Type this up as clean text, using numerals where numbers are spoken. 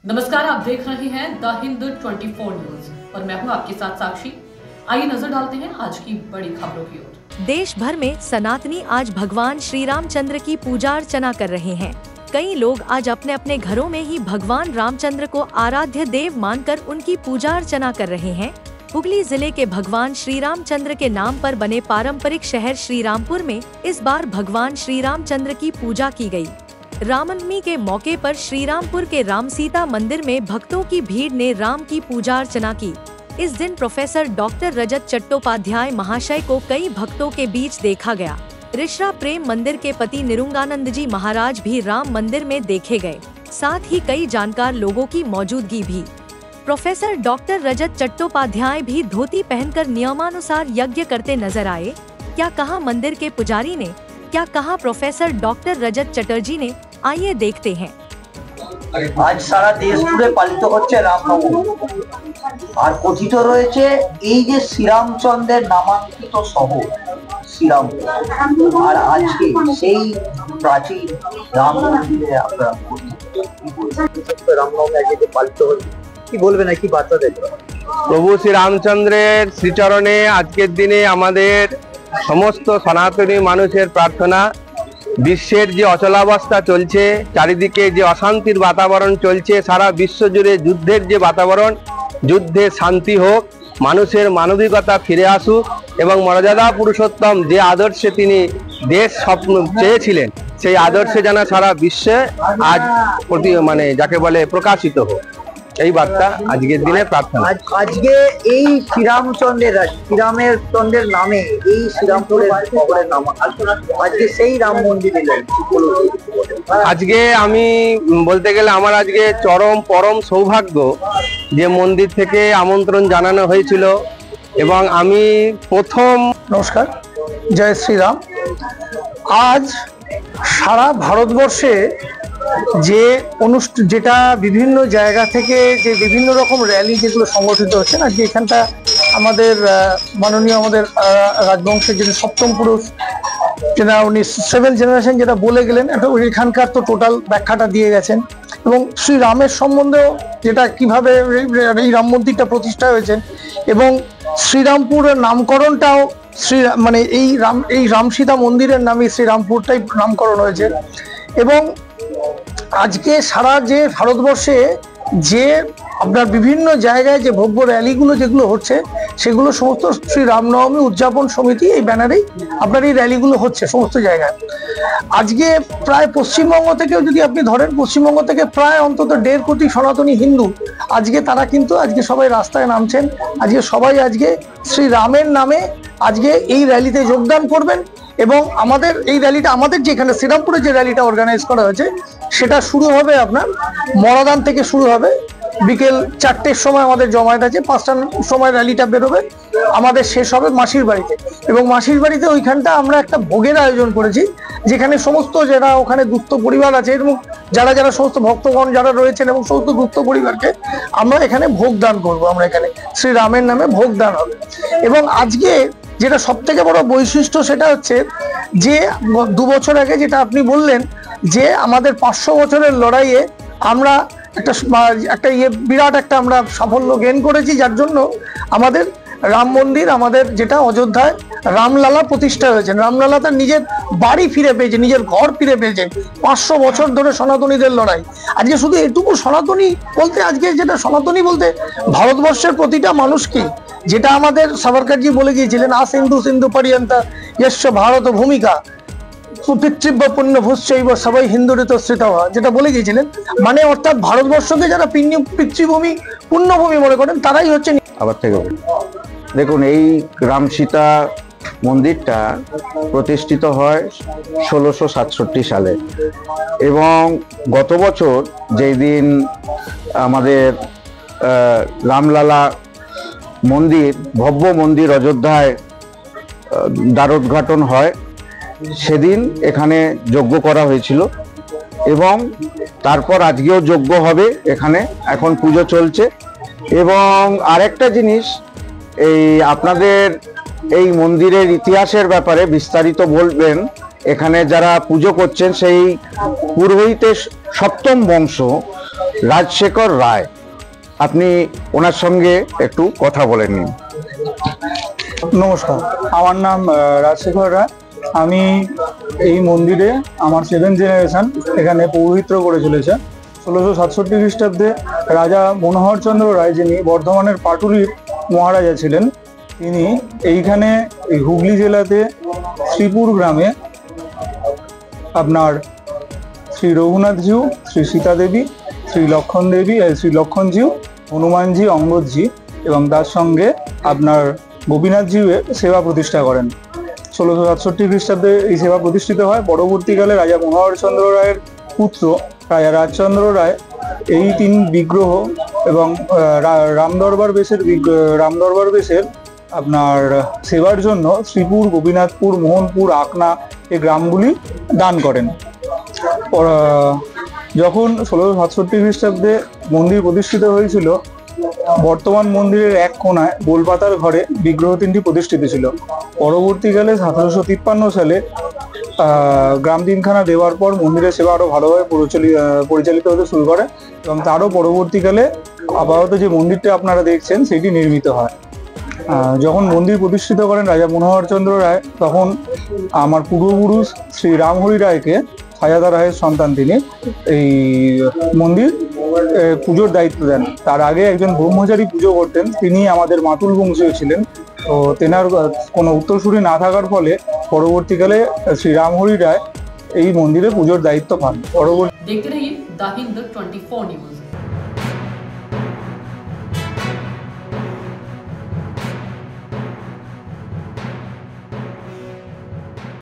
नमस्कार, आप देख रहे हैं द हिंदू 24 न्यूज और मैं हूं आपके साथ साक्षी। आइए नजर डालते हैं आज की बड़ी खबरों की ओर। देश भर में सनातनी आज भगवान श्री रामचंद्र की पूजा अर्चना कर रहे हैं। कई लोग आज अपने अपने घरों में ही भगवान रामचंद्र को आराध्य देव मानकर उनकी पूजा अर्चना कर रहे हैं। हुगली जिले के भगवान श्री रामचंद्र के नाम पर बने पारंपरिक शहर श्रीरामपुर में इस बार भगवान श्री रामचंद्र की पूजा की गई। रामनवमी के मौके पर श्रीरामपुर के राम सीता मंदिर में भक्तों की भीड़ ने राम की पूजा अर्चना की। इस दिन प्रोफेसर डॉक्टर रजत चट्टोपाध्याय महाशय को कई भक्तों के बीच देखा गया। ऋषरा प्रेम मंदिर के पति निरुंगानंद जी महाराज भी राम मंदिर में देखे गए, साथ ही कई जानकार लोगों की मौजूदगी भी। प्रोफेसर डॉक्टर रजत चट्टोपाध्याय भी धोती पहनकर नियमानुसार यज्ञ करते नजर आए। क्या कहा मंदिर के पुजारी ने, क्या कहा प्रोफेसर डॉक्टर रजत चटर्जी ने, आइए देखते हैं। आज सारा देश জুড়ে পালিত হচ্ছে রামনবমী আর কথিত রয়েছে এই যে শ্রীরামচন্দ্রের নামাঙ্কিত শহর শ্রীরামপুর আর আজকে সেই প্রাচীন রাম মন্দিরে আমরা রামনবমী আজকে পালিত হচ্ছে। কি বলবেন, কি বার্তা দেবেন? প্রভু শ্রী রামচন্দ্রের শ্রীচরণে আজকের দিনে আমাদের সমস্ত সনাতনী মানুষের প্রার্থনা, বিশ্বের যে অচলাবস্থা চলছে, চারিদিকে যে অশান্তির বাতাবরণ চলছে, সারা বিশ্ব জুড়ে যুদ্ধের যে বাতাবরণ, যুদ্ধে শান্তি হোক, মানুষের মানবিকতা ফিরে আসুক এবং মর্যাদা পুরুষোত্তম যে আদর্শে তিনি দেশ স্বপ্ন চেয়েছিলেন সেই আদর্শে যেন সারা বিশ্বে আজ যাকে বলে প্রকাশিত হোক, এই বার্তা আজকের দিনে প্রার্থনা। আজকে এই শ্রীরামের নামে এই শ্রীরামপুরের শহরের নাম আজকে সেই রাম মন্দির এলেন। আজকে আমি বলতে গেলে আমার আজকে পরম সৌভাগ্য যে মন্দির থেকে আমন্ত্রণ জানানো হয়েছিল এবং আমি প্রথম। নমস্কার, জয় শ্রীরাম। আজ সারা ভারতবর্ষে যে যেটা বিভিন্ন জায়গা থেকে যে বিভিন্ন রকম র্যালি যেগুলো সংগঠিত হচ্ছে না, যে এখানটা আমাদের মাননীয় আমাদের রাজবংশের যেটা সপ্তম পুরুষ যেটা উনি 7th জেনারেশন যেটা বলে গেলেন, এখানকার তো টোটাল ব্যাখ্যাটা দিয়ে গেছেন এবং শ্রী রামের সম্বন্ধেও যেটা কিভাবে এই রাম মন্দিরটা প্রতিষ্ঠা হয়েছে এবং শ্রীরামপুরের নামকরণটাও এই রাম সীতা মন্দিরের নামে শ্রীরামপুরটাই নামকরণ হয়েছে। এবং আজকে সারা যে ভারতবর্ষে যে আপনার বিভিন্ন জায়গায় যে ভব্য র্যালিগুলো যেগুলো হচ্ছে সেগুলো সমস্ত শ্রী রামনবমী উদযাপন সমিতি এই ব্যানারেই আপনার এই র্যালিগুলো হচ্ছে সমস্ত জায়গায়। আজকে প্রায় পশ্চিমবঙ্গ থেকেও যদি আপনি ধরেন, পশ্চিমবঙ্গ থেকে প্রায় অন্তত 1.5 কোটি সনাতনী হিন্দু আজকে তারা কিন্তু আজকে সবাই রাস্তায় নামছেন। আজকে সবাই আজকে শ্রী রামের নামে আজকে এই র্যালিতে যোগদান করবেন এবং আমাদের এই র্যালিটা আমাদের যেখানে শ্রীরামপুরে যে র্যালিটা অর্গানাইজ করা হয়েছে সেটা শুরু হবে আপনার মরাদান থেকে শুরু হবে। বিকেল 4টের সময় আমাদের জমায়েত আছে, 5টার সময় র্যালিটা বেরোবে, আমাদের শেষ হবে মাসির বাড়িতে। এবং মাসির বাড়িতে ওইখানটা আমরা একটা ভোগের আয়োজন করেছি, যেখানে সমস্ত যারা ওখানে দুস্থ পরিবার আছে এবং যারা যারা সমস্ত ভক্তগণ যারা রয়েছেন এবং সমস্ত দুস্থ পরিবারকে আমরা এখানে ভোগ দান করবো। আমরা এখানে শ্রীরামের নামে ভোগ দান হবে। এবং আজকে যেটা সব থেকে বড় বৈশিষ্ট্য সেটা হচ্ছে যে 2 বছর আগে যেটা আপনি বললেন যে আমাদের 500 বছরের লড়াইয়ে আমরা একটা বিরাট একটা আমরা সাফল্য গেইন করেছি, যার জন্য আমাদের রাম মন্দির আমাদের যেটা অযোধ্যায় রামলালা প্রতিষ্ঠা হয়েছে। রামলালা তার নিজের বাড়ি ফিরে পেয়েছে, নিজের ঘর ফিরে পেয়েছে। 500 বছর ধরে সনাতনীদের লড়াই। আজকে শুধু এটুকু সনাতনী বলতে, আজকে যেটা সনাতনী বলতে ভারতবর্ষের প্রতিটা মানুষকে, যেটা আমাদের সাভারকরজি বলে গিয়েছিলেন, সিন্ধু সিন্ধু পর্যন্ত যস্য ভারত ভূমিকা পিতৃব্য পুণ্য ভূশ্চৈব সবাই হিন্দুরিত শ্রিতভা, যেটা বলে গিয়েছিলেন। মানে অর্থাৎ ভারতবর্ষকে যারা পিতৃভূমি পুণ্যভূমি মনে করেন তারাই হচ্ছে। আবার থেকে দেখুন, এই রাম সীতা মন্দিরটা প্রতিষ্ঠিত হয় 1667 সালে এবং গত বছর যেই দিন আমাদের রামলালা মন্দির ভব্য মন্দির অযোধ্যায় দ্বারোদ্ঘাটন হয়, সেদিন এখানে যজ্ঞ করা হয়েছিল এবং তারপর আজকেও যজ্ঞ হবে। এখানে এখন পুজো চলছে। এবং আরেকটা জিনিস, এই আপনাদের এই মন্দিরের ইতিহাসের ব্যাপারে বিস্তারিত বলবেন এখানে যারা পুজো করছেন সেই পুরোহিতের সপ্তম বংশ রাজশেখর রায়। আপনি ওনার সঙ্গে একটু কথা বলে নিন। নমস্কার, আমার নাম রাজশেখর রায়। আমি এই মন্দিরে আমার 7th জেনারেশন এখানে পৌরোহিত্য করে চলেছে। 1667 খ্রিস্টাব্দে রাজা মনোহর চন্দ্র রায়, যিনি বর্ধমানের পাটুলির মহারাজা ছিলেন, তিনি এইখানে এই হুগলি জেলাতে শ্রীপুর গ্রামে আপনার শ্রী রঘুনাথজিউ, শ্রী সীতা দেবী, শ্রী লক্ষণ দেবী, শ্রী লক্ষণজিউ, হনুমানজি, অঙ্গদজি এবং তার সঙ্গে আপনার গোপীনাথজিউয়ের সেবা প্রতিষ্ঠা করেন। 1667 খ্রিস্টাব্দে এই সেবা প্রতিষ্ঠিত হয়। পরবর্তীকালে রাজা মনোহর চন্দ্র রায়ের পুত্র রাজা রাজচন্দ্র রায় এই 3 বিগ্রহ এবং রামদরবার বেশের আপনার সেবার জন্য শ্রীপুর, গোপীনাথপুর, মোহনপুর, আকনা এই গ্রামগুলি দান করেন। যখন 1667 খ্রিস্টাব্দে মন্দির প্রতিষ্ঠিত হয়েছিল, বর্তমান মন্দিরের এক কোণায় গোলপাতার ঘরে বিগ্রহ 3টি প্রতিষ্ঠিত ছিল। পরবর্তীকালে 1753 সালে গ্রাম 3খানা দেওয়ার পর মন্দিরের সেবা আরো ভালোভাবে পরিচালিত হতে শুরু করে এবং তারও পরবর্তীকালে আপাতত যে মন্দিরটা আপনারা দেখছেন সেটি নির্মিত হয়। যখন মন্দির প্রতিষ্ঠিত করেন রাজা মনোহর চন্দ্র রায়, তখন আমার পূর্বপুরুষ শ্রী রামহরি রায়কে, সাজাদা রায়ের সন্তান তিনি, এই মন্দির পুজোর দায়িত্ব দেন। তার আগে একজন ব্রহ্মচারী পুজো করতেন, তিনি আমাদের মাতুল বংশীয় ছিলেন। তো তেনার কোনো উত্তরসূরি না থাকার ফলে পরবর্তীকালে শ্রী রামহরি রায় এই মন্দিরে পুজোর দায়িত্ব পান। देखते रहिए द हिंद 24 न्यूज।